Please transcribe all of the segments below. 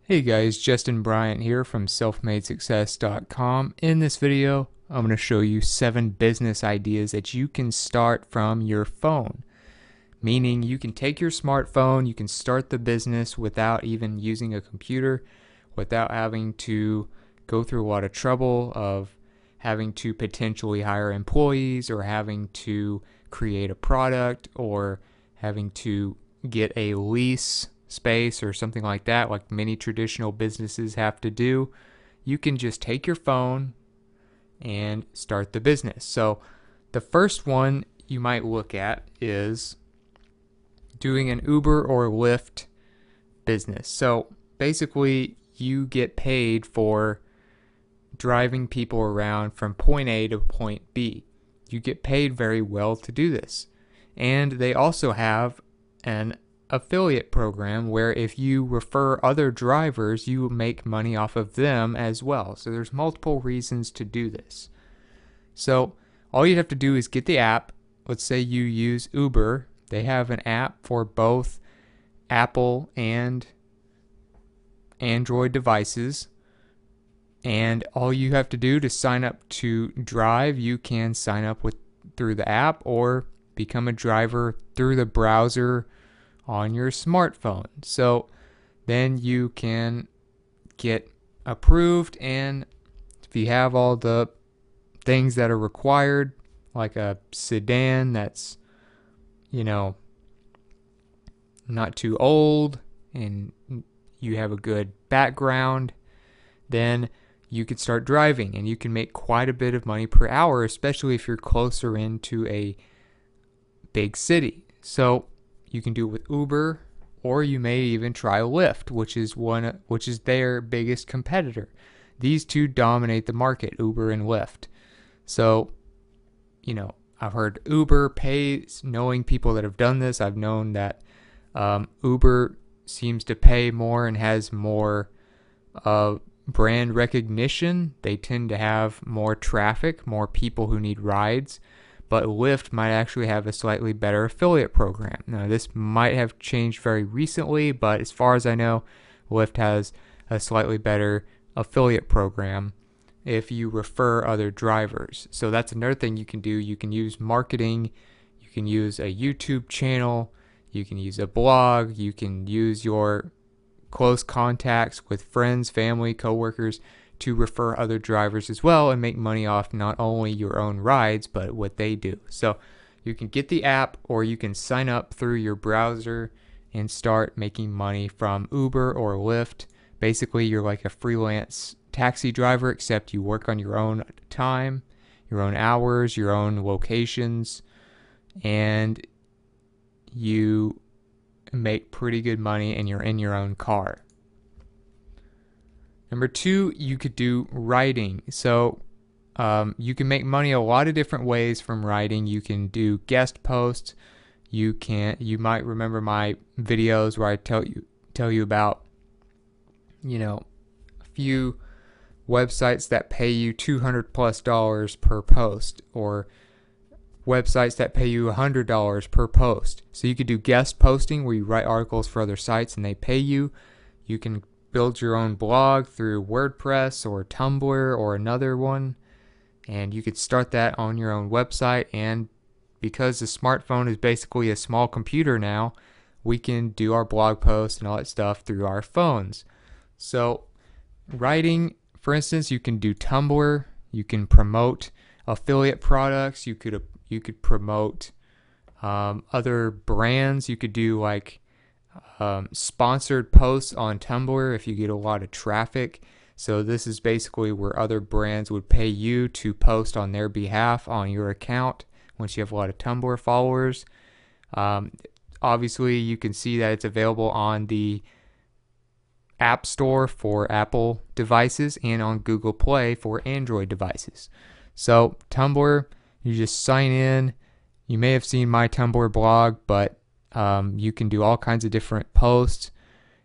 Hey guys, Justin Bryant here from selfmadesuccess.com. In this video, I'm going to show you 7 business ideas that you can start from your phone. Meaning you can take your smartphone, you can start the business without even using a computer, without having to go through a lot of trouble of having to potentially hire employees or having to create a product or having to get a lease space or something like that, like many traditional businesses have to do. You can just take your phone and start the business. So the first one you might look at is doing an Uber or Lyft business. So basically, you get paid for driving people around from point A to point B. You get paid very well to do this. And they also have an affiliate program where if you refer other drivers, you make money off of them as well. So there's multiple reasons to do this. So all you have to do is get the app. Let's say you use Uber. They have an app for both Apple and Android devices. And all you have to do to sign up to drive, you can sign up through the app or become a driver through the browser on your smartphone. So then you can get approved, and if you have all the things that are required, like a sedan that's, not too old and you have a good background, then you could start driving and you can make quite a bit of money per hour, especially if you're closer into a big city. So you can do it with Uber, or you may even try Lyft, which is their biggest competitor. These two dominate the market, Uber and Lyft. So, I've heard Uber pays, knowing people that have done this, I've known that Uber seems to pay more and has more brand recognition. They tend to have more traffic, more people who need rides. But Lyft might actually have a slightly better affiliate program. Now, this might have changed very recently, but as far as I know, Lyft has a slightly better affiliate program if you refer other drivers. So that's another thing you can do. You can use marketing, you can use a YouTube channel, you can use a blog, you can use your close contacts with friends, family, coworkers to refer other drivers as well and make money off not only your own rides, but what they do. So you can get the app, or you can sign up through your browser and start making money from Uber or Lyft. Basically, you're like a freelance taxi driver, except you work on your own time, your own hours, your own locations, and you make pretty good money and you're in your own car. Number 2, you could do writing. So you can make money a lot of different ways from writing. You can do guest posts. You might remember my videos where I tell you about, a few websites that pay you $200+ per post, or websites that pay you $100 per post. So you could do guest posting where you write articles for other sites and they pay you. You can build your own blog through WordPress or Tumblr or another one, and you could start that on your own website. And because the smartphone is basically a small computer now, we can do our blog posts and all that stuff through our phones. So writing, for instance, you can do Tumblr, you can promote affiliate products, you could promote other brands, you could do like sponsored posts on Tumblr if you get a lot of traffic. So this is basically where other brands would pay you to post on their behalf on your account once you have a lot of Tumblr followers. Obviously, you can see that it's available on the App Store for Apple devices and on Google Play for Android devices. So Tumblr, you just sign in. You may have seen my Tumblr blog, but you can do all kinds of different posts,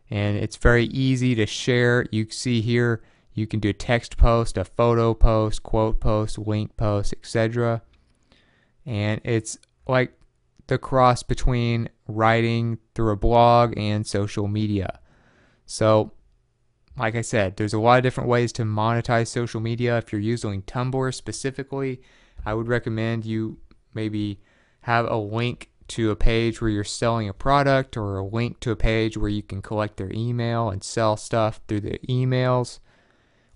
and it's very easy to share. You see here, you can do a text post, a photo post, quote post, link post, etc. And it's like the cross between writing through a blog and social media. So like I said, there's a lot of different ways to monetize social media. If you're using Tumblr specifically, I would recommend you maybe have a link to a page where you're selling a product, or a link to a page where you can collect their email and sell stuff through the emails.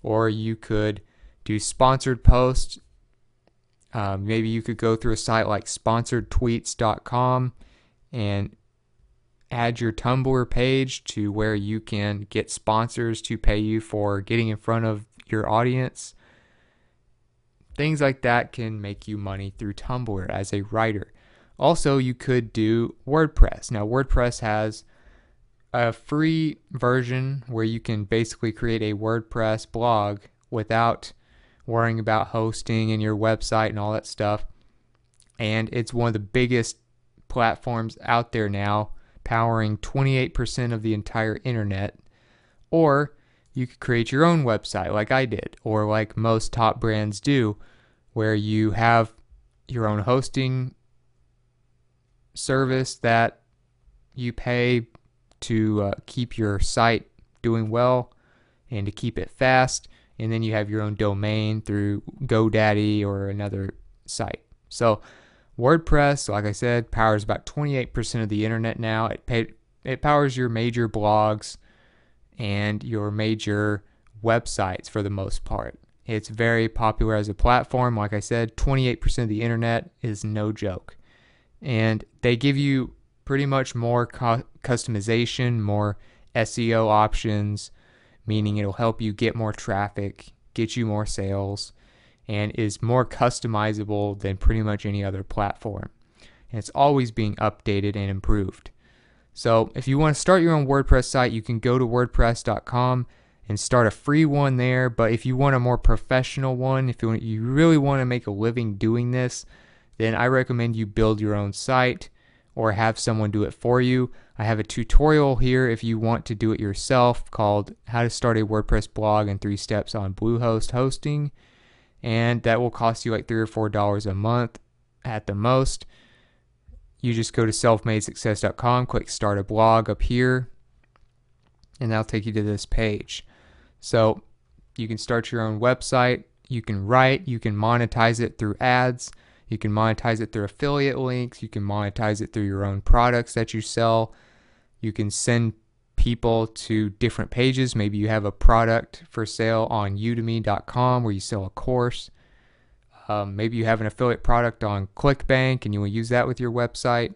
Or you could do sponsored posts. Maybe you could go through a site like sponsoredtweets.com and add your Tumblr page to where you can get sponsors to pay you for getting in front of your audience. Things like that can make you money through Tumblr as a writer. Also, you could do WordPress. Now, WordPress has a free version where you can basically create a WordPress blog without worrying about hosting and your website and all that stuff. And it's one of the biggest platforms out there now, powering 28% of the entire internet. Or you could create your own website like I did, or like most top brands do, where you have your own hosting service that you pay to keep your site doing well and to keep it fast. And then you have your own domain through GoDaddy or another site. So WordPress, like I said, powers about 28% of the internet now. It powers your major blogs and your major websites for the most part. It's very popular as a platform. Like I said, 28% of the internet is no joke. And they give you pretty much more customization, more SEO options, meaning it'll help you get more traffic, get you more sales, and is more customizable than pretty much any other platform. And it's always being updated and improved. So if you want to start your own WordPress site, you can go to wordpress.com and start a free one there. But if you want a more professional one, if you really want to make a living doing this, then I recommend you build your own site or have someone do it for you. I have a tutorial here if you want to do it yourself called How to Start a WordPress Blog in 3 Steps on Bluehost Hosting. And that will cost you like $3 or $4 a month at the most. You just go to selfmadesuccess.com, click Start a Blog up here, and that'll take you to this page. So you can start your own website. You can write. You can monetize it through ads. You can monetize it through affiliate links. You can monetize it through your own products that you sell. You can send people to different pages. Maybe you have a product for sale on udemy.com where you sell a course. Maybe you have an affiliate product on ClickBank and you will use that with your website.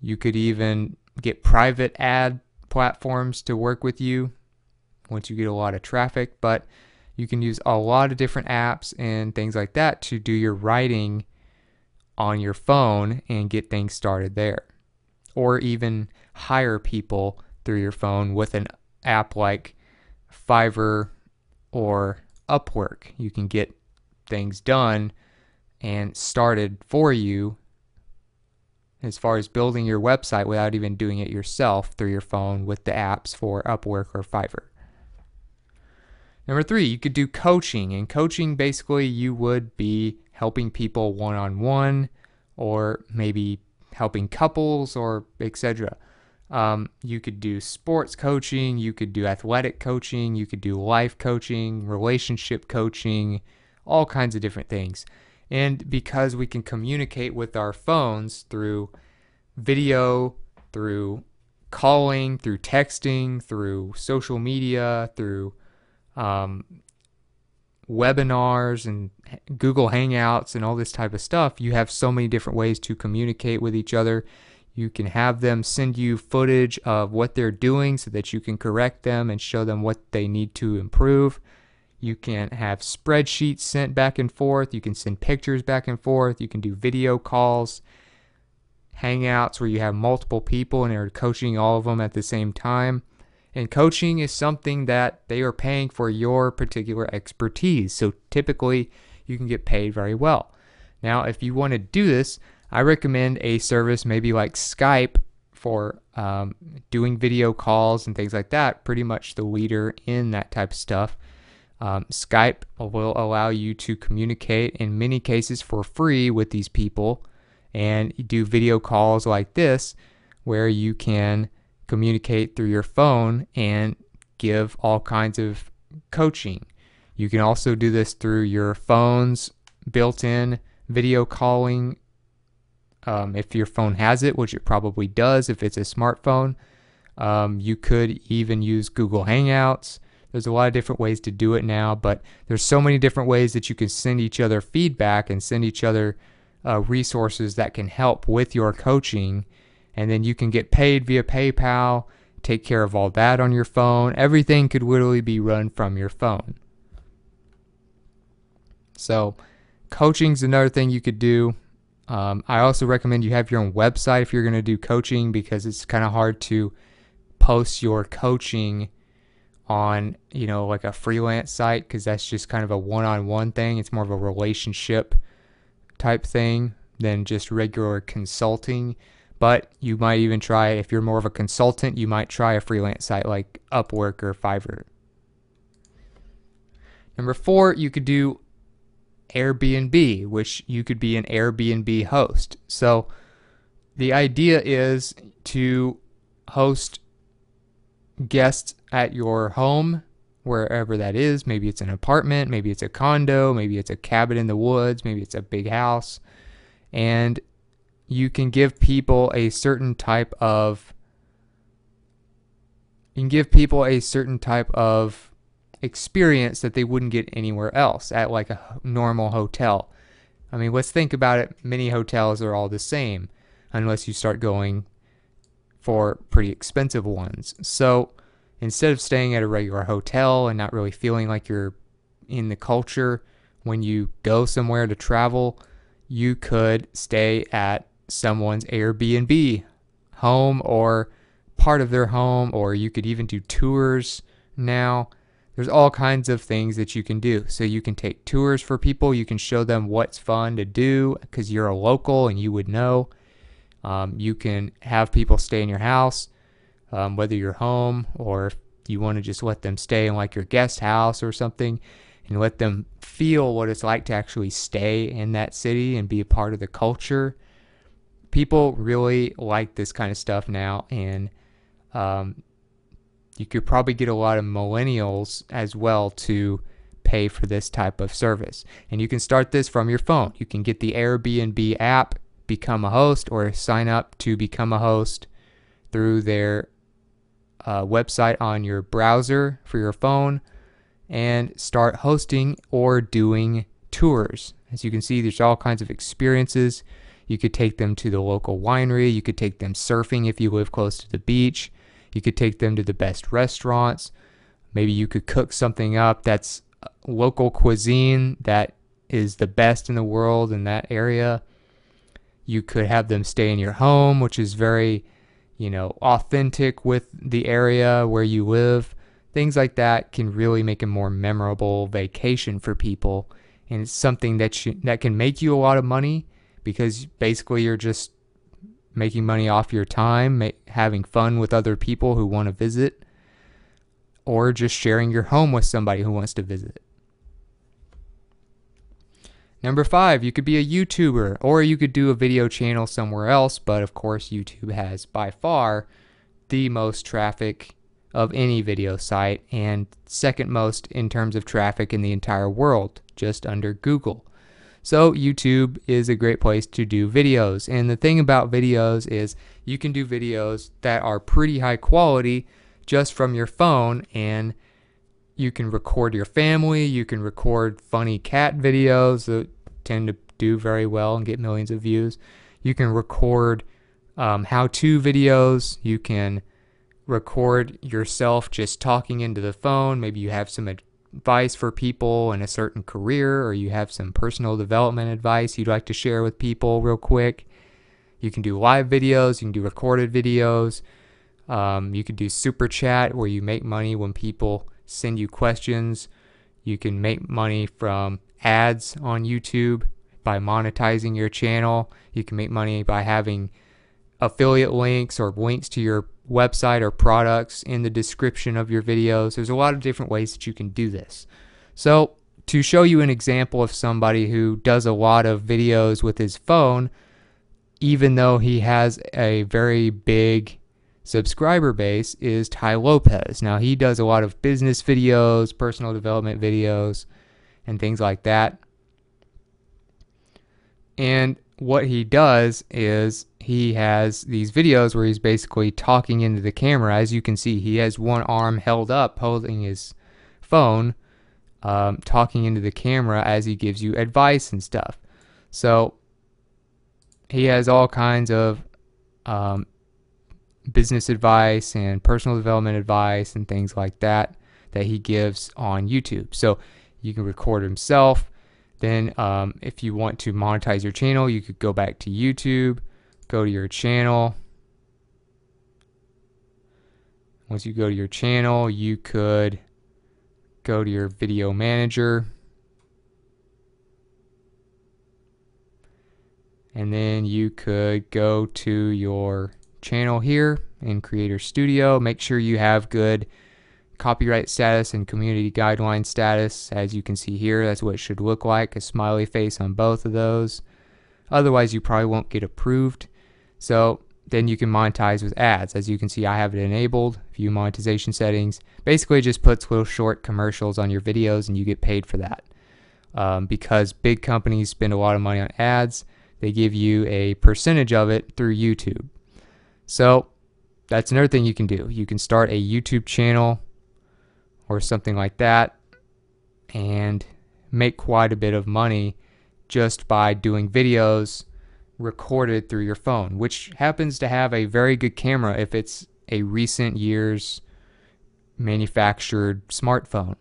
You could even get private ad platforms to work with you once you get a lot of traffic. But you can use a lot of different apps and things like that to do your writing on your phone and get things started there. Or even hire people through your phone with an app like Fiverr or Upwork. You can get things done and started for you as far as building your website without even doing it yourself through your phone with the apps for Upwork or Fiverr. Number 3, you could do coaching. And coaching, basically, you would be helping people one-on-one, or maybe helping couples, or etc. You could do sports coaching, you could do athletic coaching, you could do life coaching, relationship coaching, all kinds of different things. And because we can communicate with our phones through video, through calling, through texting, through social media, through webinars and Google Hangouts and all this type of stuff, you have so many different ways to communicate with each other. You can have them send you footage of what they're doing so that you can correct them and show them what they need to improve. You can have spreadsheets sent back and forth. You can send pictures back and forth. You can do video calls, Hangouts where you have multiple people and they're coaching all of them at the same time. And coaching is something that they are paying for your particular expertise. So typically you can get paid very well. Now, if you want to do this, I recommend a service maybe like Skype for doing video calls and things like that. Pretty much the leader in that type of stuff. Skype will allow you to communicate in many cases for free with these people and do video calls like this where you can communicate through your phone and give all kinds of coaching. You can also do this through your phone's built-in video calling, if your phone has it, which it probably does if it's a smartphone. You could even use Google Hangouts. There's a lot of different ways to do it now, but there's so many different ways that you can send each other feedback and send each other resources that can help with your coaching. And then you can get paid via PayPal, take care of all that on your phone. Everything could literally be run from your phone. So coaching's another thing you could do. I also recommend you have your own website if you're going to do coaching, because it's kind of hard to post your coaching on, like a freelance site, because that's just kind of a one-on-one thing. It's more of a relationship type thing than just regular consulting. But you might even try, if you're more of a consultant, you might try a freelance site like Upwork or Fiverr. Number 4, you could do Airbnb, which you could be an Airbnb host. So the idea is to host guests at your home, wherever that is. Maybe it's an apartment, maybe it's a condo, maybe it's a cabin in the woods, maybe it's a big house. And you can give people a certain type of experience that they wouldn't get anywhere else at like a normal hotel. I mean, let's think about it. Many hotels are all the same unless you start going for pretty expensive ones. So instead of staying at a regular hotel and not really feeling like you're in the culture when you go somewhere to travel, you could stay at someone's Airbnb home or part of their home, or you could even do tours now. There's all kinds of things that you can do. So you can take tours for people. You can show them what's fun to do because you're a local and you would know. You can have people stay in your house, whether you're home or if you want to just let them stay in like your guest house or something, and let them feel what it's like to actually stay in that city and be a part of the culture. People really like this kind of stuff now, and you could probably get a lot of millennials as well to pay for this type of service. And you can start this from your phone. You can get the Airbnb app, become a host, or sign up to become a host through their website on your browser for your phone, and start hosting or doing tours. As you can see, there's all kinds of experiences. You could take them to the local winery. You could take them surfing if you live close to the beach. You could take them to the best restaurants. Maybe you could cook something up that's local cuisine that is the best in the world in that area. You could have them stay in your home, which is very, authentic with the area where you live. Things like that can really make a more memorable vacation for people. And it's something that can make you a lot of money, because basically you're just making money off your time, having fun with other people who want to visit, or just sharing your home with somebody who wants to visit. Number 5, you could be a YouTuber, or you could do a video channel somewhere else, but of course YouTube has by far the most traffic of any video site, and second most in terms of traffic in the entire world, just under Google. So YouTube is a great place to do videos. And the thing about videos is you can do videos that are pretty high quality just from your phone, and you can record your family. You can record funny cat videos that tend to do very well and get millions of views. You can record how-to videos. You can record yourself just talking into the phone. Maybe you have some advice for people in a certain career, or you have some personal development advice you'd like to share with people real quick. You can do live videos. You can do recorded videos. You can do super chat, where you make money when people send you questions. You can make money from ads on YouTube by monetizing your channel. You can make money by having affiliate links or links to your website or products in the description of your videos. There's a lot of different ways that you can do this. So to show you an example of somebody who does a lot of videos with his phone, even though he has a very big subscriber base is Ty Lopez. Now, he does a lot of business videos, personal development videos, and things like that. And what he does is he has these videos where he's basically talking into the camera. As you can see, he has one arm held up holding his phone, talking into the camera as he gives you advice and stuff. So he has all kinds of business advice and personal development advice and things like that that he gives on YouTube. So you can record himself. Then if you want to monetize your channel, you could go back to YouTube, go to your channel. Once you go to your channel, you could go to your video manager. And then you could go to your channel here in Creator Studio. Make sure you have good copyright status and community guideline status. As you can see here, that's what it should look like, a smiley face on both of those. Otherwise, you probably won't get approved. So then you can monetize with ads. As you can see, I have it enabled. View monetization settings. Basically, it just puts little short commercials on your videos and you get paid for that. Because big companies spend a lot of money on ads, they give you a percentage of it through YouTube. So that's another thing you can do. You can start a YouTube channel or something like that and make quite a bit of money just by doing videos recorded through your phone, which happens to have a very good camera if it's a recent year's manufactured smartphone.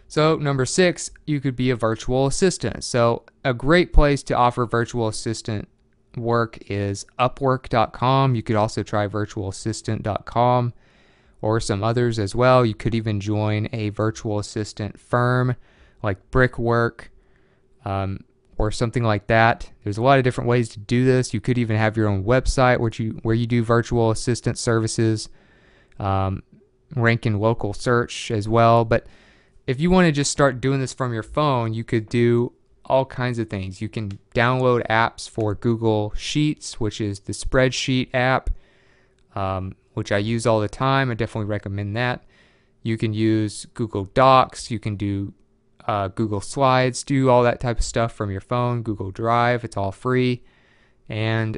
So number 6, you could be a virtual assistant. So a great place to offer virtual assistant work is Upwork.com. You could also try virtualassistant.com or some others as well. You could even join a virtual assistant firm like Brickwork or something like that. There's a lot of different ways to do this. You could even have your own website where you do virtual assistant services, rank in local search as well. But if you want to just start doing this from your phone, you could do all kinds of things. You can download apps for Google Sheets, which is the spreadsheet app, which I use all the time. I definitely recommend that. You can use Google Docs. You can do Google Slides, do all that type of stuff from your phone. Google Drive, it's all free. And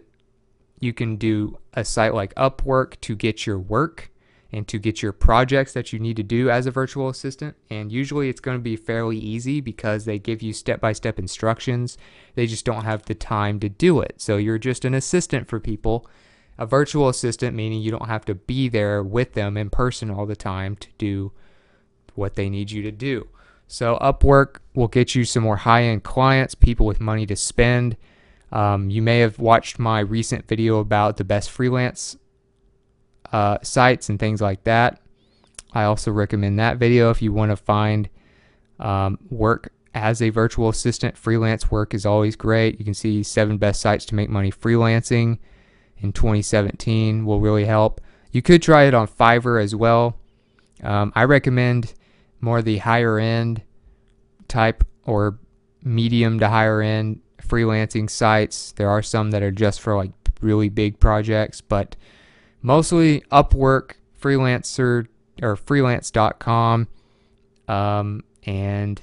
you can do a site like Upwork to get your work and to get your projects that you need to do as a virtual assistant. And usually it's going to be fairly easy because they give you step-by-step instructions. They just don't have the time to do it. So you're just an assistant for people. A virtual assistant meaning you don't have to be there with them in person all the time to do what they need you to do. So Upwork will get you some more high-end clients, people with money to spend. You may have watched my recent video about the best freelance sites and things like that. I also recommend that video if you want to find work as a virtual assistant. Freelance work is always great. You can see 7 best sites to make money freelancing in 2017 will really help. You could try it on Fiverr as well. I recommend more the higher end type or medium to higher end freelancing sites. There are some that are just for like really big projects, but mostly Upwork, Freelancer or freelance.com, and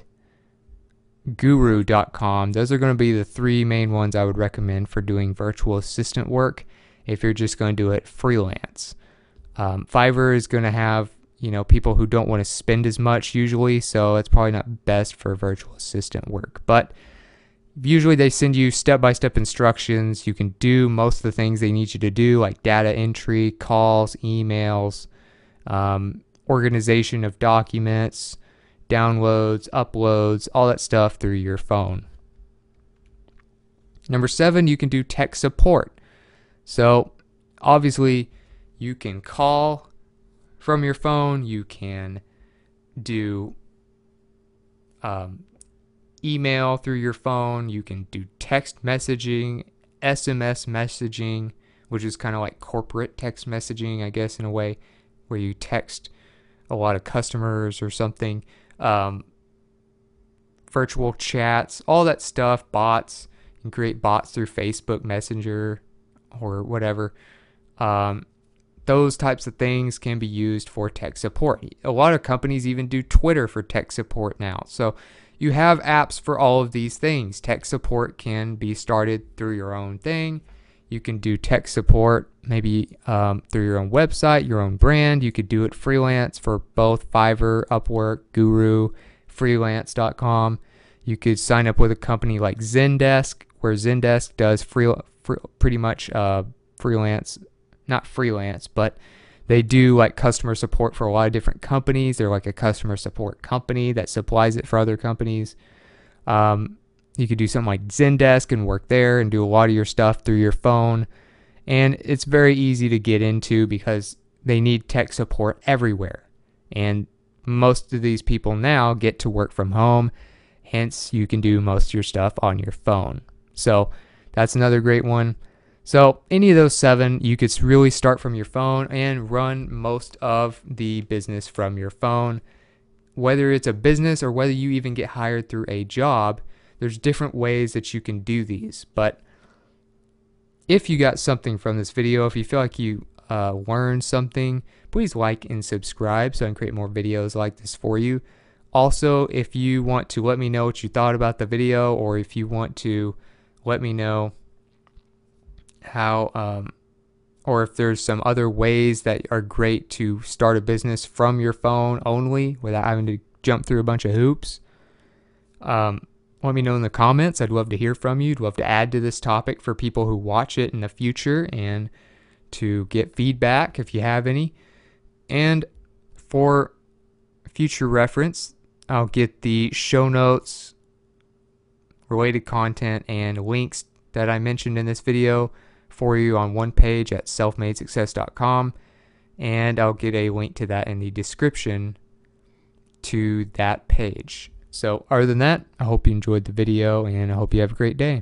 guru.com. Those are going to be the 3 main ones I would recommend for doing virtual assistant work if you're just going to do it freelance. Fiverr is going to have, people who don't want to spend as much usually, so it's probably not best for virtual assistant work. But usually they send you step-by-step instructions. You can do most of the things they need you to do, like data entry, calls, emails, organization of documents, downloads, uploads, all that stuff through your phone. Number 7, you can do tech support. So obviously you can call from your phone. You can do email through your phone. You can do text messaging, SMS messaging, which is kind of like corporate text messaging, I guess, in a way, where you text a lot of customers or something. Virtual chats, all that stuff, bots. You can create bots through Facebook Messenger or whatever. those types of things can be used for tech support. A lot of companies even do Twitter for tech support now. So you have apps for all of these things. Tech support can be started through your own thing. You can do tech support maybe through your own website, your own brand. You could do it freelance for both Fiverr, Upwork, Guru, freelance.com. You could sign up with a company like Zendesk, where Zendesk does pretty much freelance, not freelance, but they do like customer support for a lot of different companies. They're like a customer support company that supplies it for other companies. You could do something like Zendesk and work there and do a lot of your stuff through your phone. And it's very easy to get into because they need tech support everywhere. And most of these people now get to work from home. Hence, you can do most of your stuff on your phone. So that's another great one. So any of those 7, you could really start from your phone and run most of the business from your phone. Whether it's a business or whether you even get hired through a job, there's different ways that you can do these. But if you got something from this video, if you feel like you learned something, please like and subscribe so I can create more videos like this for you. Also, if you want to let me know what you thought about the video, or if you want to let me know how, or if there's some other ways that are great to start a business from your phone only without having to jump through a bunch of hoops, let me know in the comments. I'd love to hear from you. I'd love to add to this topic for people who watch it in the future and to get feedback if you have any. And for future reference, I'll get the show notes, related content, and links that I mentioned in this video for you on one page at selfmadesuccess.com. And I'll get a link to that in the description to that page. So other than that, I hope you enjoyed the video and I hope you have a great day.